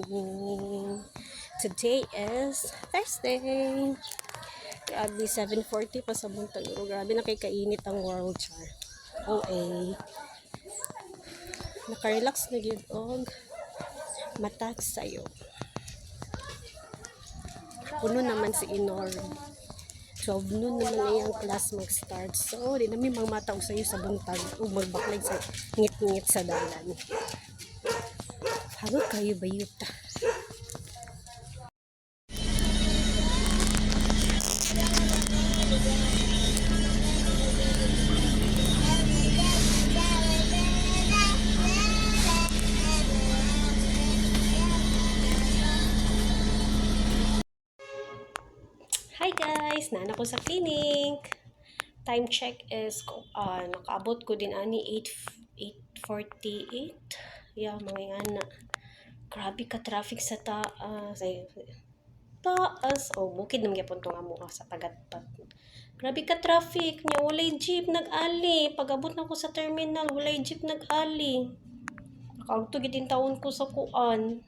morning. Today is Thursday. Grabe, 7:40 pa sa buntag. Grabe na kay kainit ang world, char. OA. Naka-relax na gyud og matax sayo. Puno naman si Inor. 12 noon naman na yung class mag-start. So, di namin mangmataw sa'yo sa buntag o magbaklag sa ngit-ngit sa dalan. Hagod kayo ba yuta? Hi guys! Nana ko sa clinic. Time check is nakaabot ko din ani 8:48. Yeah, mga ana. Grabe ka traffic sa taas. Bukid naman gyapon to nga mo sa Tagatpat. Grabe ka traffic. Nya walay jeep nag-ali. Pag-abot na ko sa terminal, walay jeep nag-ali. Nakaugto gid taon ko sa kuan.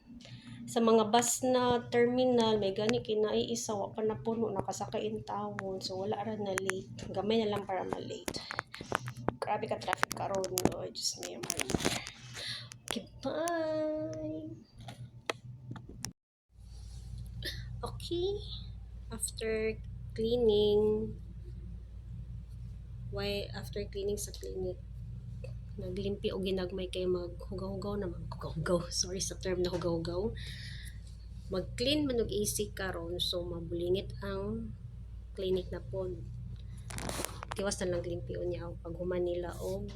Sa mga bus na terminal, may gani kinaiisa, wa pa na puno, nakasakay in tawon. So, wala ra na late. Gamay na lang para ma-late. Grabe ka traffic karon. Oh, just me. Okay, bye! Okay. After cleaning sa clinic, naglimpi o ginagmay kay maghugaw-hugaw naman. Hugaw-hugaw. Sorry sa term na hugaw-hugaw. Mag-clean man og AC karon, so mabulingit ang clinic na pon. Tiwas na lang limpyo niya pag human nila og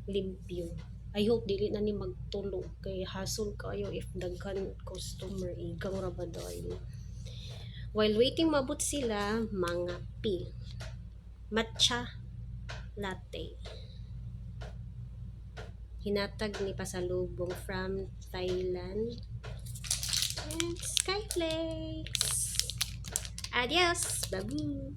limpyo. I hope dili na ni magtulog kay hassle kayo if daghan customer igang ra ba dahil. While waiting mabot sila, mga matcha latte. Hinatag ni pasalubong from Thailand. And Skyflakes. Adios, babu.